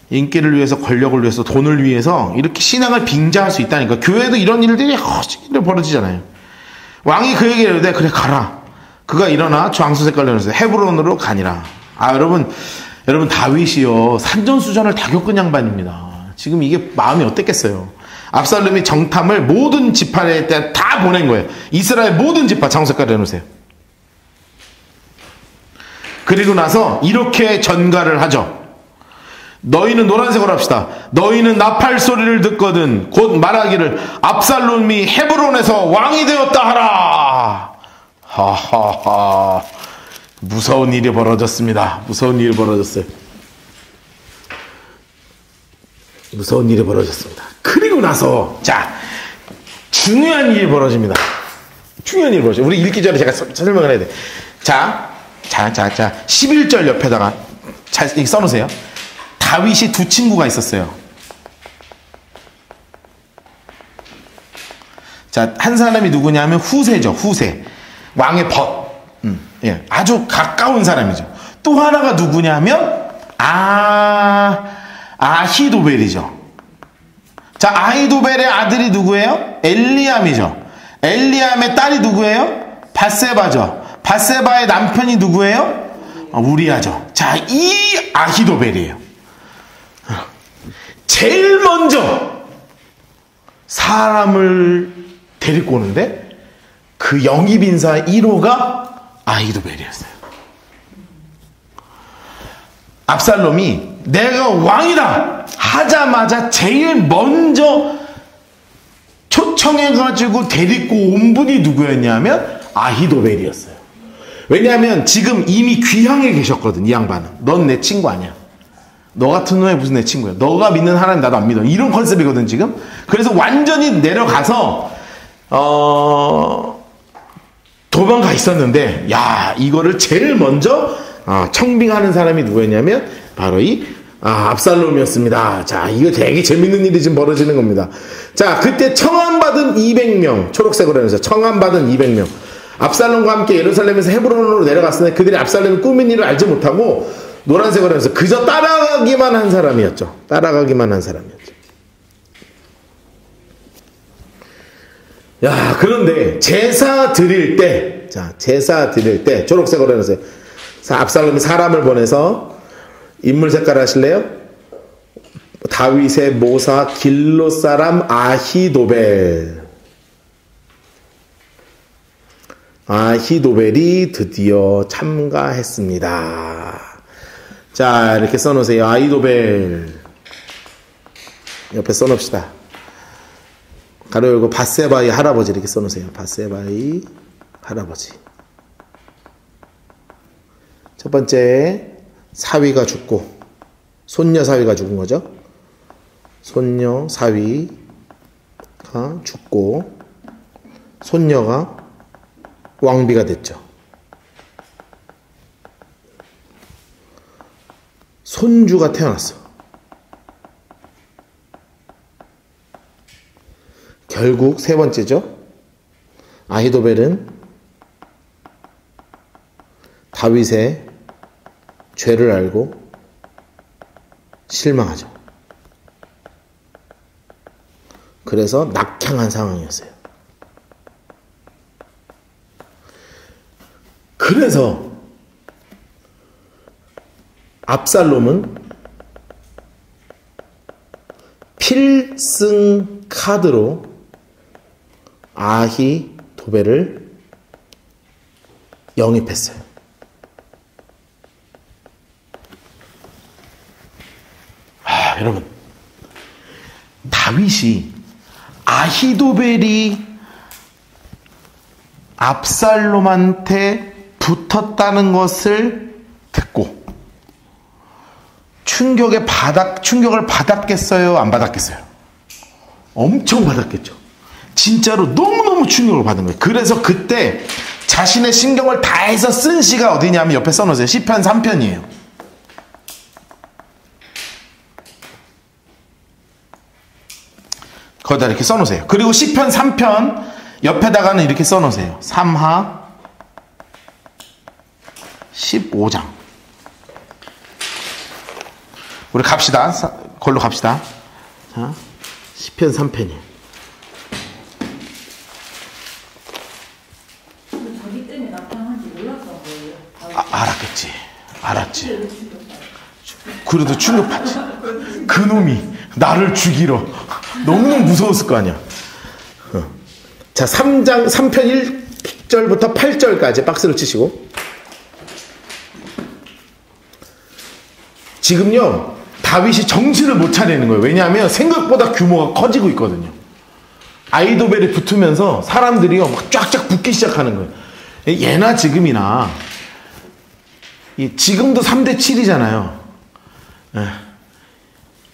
인기를 위해서, 권력을 위해서, 돈을 위해서 이렇게 신앙을 빙자할 수 있다니까. 교회도 이런 일들이 벌어지잖아요. 왕이 그 얘기를 해도 돼. 그래 가라. 그가 일어나 장수 색깔 내려서 헤브론으로 가니라. 아 여러분 다윗이요 산전수전을 다 겪은 양반입니다. 지금 이게 마음이 어땠겠어요. 압살롬이 정탐을 모든 지파에 다 보낸 거예요. 이스라엘 모든 지파 장수 색깔 내놓으세요. 그리고 나서 이렇게 전가를 하죠. 너희는 노란색으로 합시다. 너희는 나팔 소리를 듣거든 곧 말하기를 압살롬이 헤브론에서 왕이 되었다 하라. 하하하. 무서운 일이 벌어졌습니다. 무서운 일이 벌어졌어요. 무서운 일이 벌어졌습니다. 그리고 나서 자 중요한 일이 벌어집니다. 중요한 일이 벌어져요. 우리 읽기 전에 제가 설명을 해야 돼. 자 11절 옆에다가 잘 써놓으세요. 다윗이 두 친구가 있었어요. 자, 한 사람이 누구냐면 후세죠. 후세. 왕의 벗. 예, 아주 가까운 사람이죠. 또 하나가 누구냐면 아히도벨이죠. 자, 아히도벨의 아들이 누구예요? 엘리암이죠. 엘리암의 딸이 누구예요? 밧세바죠. 밧세바의 남편이 누구예요? 우리아죠. 자, 이 아히도벨이에요. 제일 먼저 사람을 데리고 오는데 그 영입인사 1호가 아히도벨이었어요. 압살롬이 내가 왕이다 하자마자 제일 먼저 초청해가지고 데리고 온 분이 누구였냐면 아히도벨이었어요. 왜냐하면 지금 이미 귀향에 계셨거든. 이 양반은. 넌 내 친구 아니야. 너 같은 놈이 무슨 내 친구야. 너가 믿는 하나님 나도 안 믿어. 이런 컨셉이거든 지금. 그래서 완전히 내려가서 도망가 있었는데 야 이거를 제일 먼저 청빙하는 사람이 누구였냐면 바로 이 압살롬이었습니다. 자 이거 되게 재밌는 일이 지금 벌어지는 겁니다. 자 그때 청함받은 200명 초록색으로 해서 청함받은 200명 압살롬과 함께 예루살렘에서 헤브론으로 내려갔으나 그들이 압살롬이 꾸민 일을 알지 못하고 노란색으로 해서 그저 따라가기만 한 사람이었죠. 따라가기만 한 사람이었죠. 야, 그런데 제사 드릴 때, 초록색으로 해서 압살롬이 사람을 보내서 인물 색깔 하실래요? 다윗의 모사 길로 사람 아히도벨이 드디어 참가했습니다. 자, 이렇게 써놓으세요. 아히도벨. 옆에 써놓읍시다. 가로 열고 밧세바의 할아버지 이렇게 써놓으세요. 밧세바의 할아버지. 첫 번째 사위가 죽고 손녀 사위가 죽은 거죠. 손녀 사위가 죽고 손녀가 왕비가 됐죠. 손주가 태어났어. 결국 세 번째죠. 아히도벨은 다윗의 죄를 알고 실망하죠. 그래서 낙향한 상황이었어요. 그래서 압살롬은 필승 카드로 아히도벨을 영입했어요. 여러분, 다윗이 아히도벨이 압살롬한테 붙었다는 것을 듣고 충격을 받았겠어요? 안 받았겠어요? 엄청 받았겠죠. 진짜로 너무너무 충격을 받은 거예요. 그래서 그때 자신의 신경을 다해서 쓴 시가 어디냐면 옆에 써놓으세요. 시편 3편이에요. 거기다 이렇게 써놓으세요. 그리고 시편 3편 옆에다가는 이렇게 써놓으세요. 3하 15장. 우리 갑시다. 걸로 갑시다. 자, 시편 3편이에요. 자기 때문에 나타난지 몰랐던 거예요. 알았지. 그래도 충격받지. 그놈이 나를 죽이러. 너무너무 무서웠을 거 아니야. 자, 3편 1절부터 8절까지 박스를 치시고. 지금요, 다윗이 정신을 못 차리는 거예요. 왜냐하면 생각보다 규모가 커지고 있거든요. 아이도벨이 붙으면서 사람들이요, 막 쫙쫙 붙기 시작하는 거예요. 예나 지금이나, 지금도 3대 7이잖아요.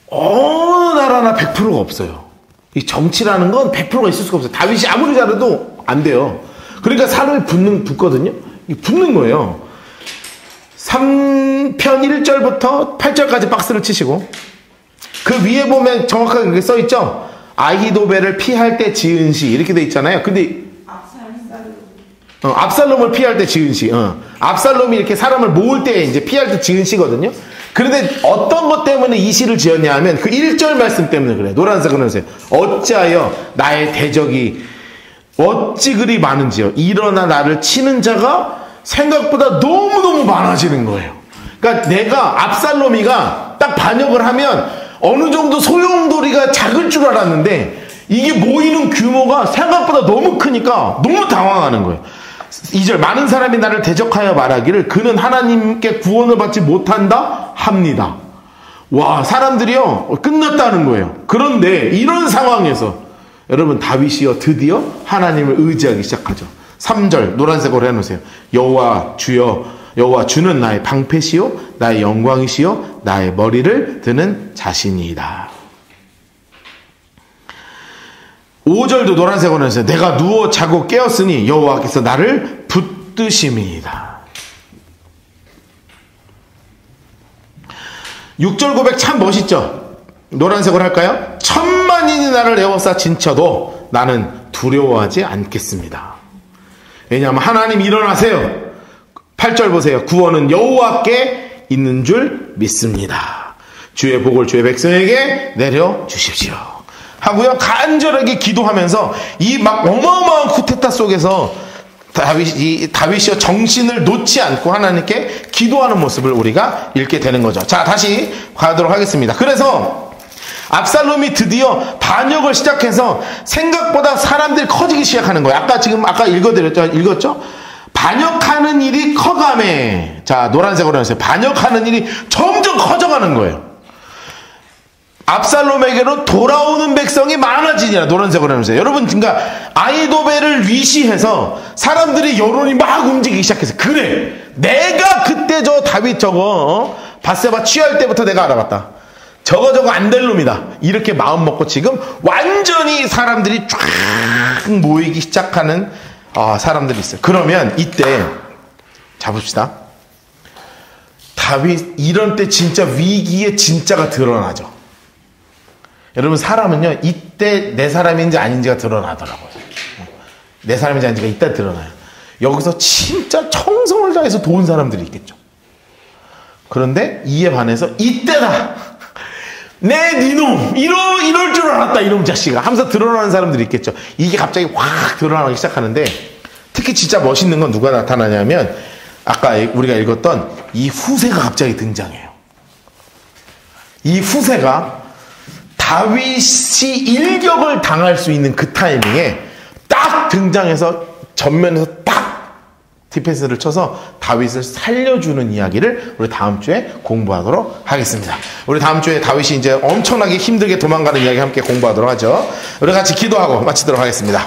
어느 나라나 100%가 없어요. 이 정치라는 건 100%가 있을 수가 없어요. 다윗이 아무리 잘해도 안 돼요. 그러니까 사람이 붙거든요. 붙는 거예요. 3편 1절부터 8절까지 박스를 치시고, 그 위에 보면 정확하게 그렇게 써있죠? 아히도벨을 피할 때 지은 시, 이렇게 돼 있잖아요. 근데 압살롬을 피할 때 지은 시. 압살롬이 이렇게 사람을 모을 때 이제 피할 때 지은 시거든요. 그런데 어떤 것 때문에 이 시를 지었냐 하면 그 1절 말씀 때문에 그래요. 노란색으로 해주세요. 어찌하여 나의 대적이 어찌 그리 많은지요. 일어나 나를 치는 자가 생각보다 너무너무 많아지는 거예요. 그러니까 내가 압살롬이가 딱 반역을 하면 어느 정도 소용돌이가 작을 줄 알았는데 이게 모이는 규모가 생각보다 너무 크니까 너무 당황하는 거예요. 2절 많은 사람이 나를 대적하여 말하기를 그는 하나님께 구원을 받지 못한다 합니다. 와, 사람들이요 끝났다는 거예요. 그런데 이런 상황에서 여러분 다윗이요 드디어 하나님을 의지하기 시작하죠. 3절 노란색으로 해놓으세요. 여호와 주는 나의 방패시요 나의 영광이시요 나의 머리를 드는 자신이다. 5절도 노란색으로 해놓으세요. 내가 누워 자고 깨었으니 여호와께서 나를 붙드심이다. 6절 고백 참 멋있죠? 노란색으로 할까요? 천만인이 나를 에워싸 진쳐도 나는 두려워하지 않겠습니다. 왜냐하면 하나님 일어나세요. 8절 보세요. 구원은 여호와께 있는 줄 믿습니다. 주의 복을 주의 백성에게 내려주십시오. 하고요. 간절하게 기도하면서 이 막 어마어마한 쿠데타 속에서 다윗이요 정신을 놓지 않고 하나님께 기도하는 모습을 우리가 읽게 되는 거죠. 자, 다시 가도록 하겠습니다. 그래서 압살롬이 드디어 반역을 시작해서 생각보다 사람들이 커지기 시작하는 거예요. 아까 읽었죠? 반역하는 일이 커가매. 자, 노란색으로 해주세요. 반역하는 일이 점점 커져가는 거예요. 압살롬에게로 돌아오는 백성이 많아지니라. 노란색으로 해주세요. 여러분, 그러니까 아히도벨을 위시해서 사람들이 여론이 막 움직이기 시작해서 그래, 내가 그때 저 다윗 밧세바 취할 때부터 내가 알아봤다. 저거 안 될 놈이다. 이렇게 마음 먹고 지금 완전히 사람들이 쫙 모이기 시작하는 사람들이 있어요. 그러면 이때 잡읍시다. 다윗 이런 때 진짜 위기의 진짜가 드러나죠. 여러분, 사람은요 이때 내 사람인지 아닌지가 드러나더라고요. 내 사람인지 아닌지가 이때 드러나요. 여기서 진짜 청성을 다해서 도운 사람들이 있겠죠. 그런데 이에 반해서 이때다, 니놈 이럴 줄 알았다 이놈 자식아 하면서 드러나는 사람들이 있겠죠. 이게 갑자기 확 드러나기 시작하는데, 특히 진짜 멋있는 건 누가 나타나냐면 아까 우리가 읽었던 이 후세가 갑자기 등장해요. 이 후세가 다윗이 일격을 당할 수 있는 그 타이밍에 딱 등장해서 전면에서 딱 디펜스를 쳐서 다윗을 살려주는 이야기를 우리 다음 주에 공부하도록 하겠습니다. 우리 다음 주에 다윗이 이제 엄청나게 힘들게 도망가는 이야기 함께 공부하도록 하죠. 우리 같이 기도하고 마치도록 하겠습니다.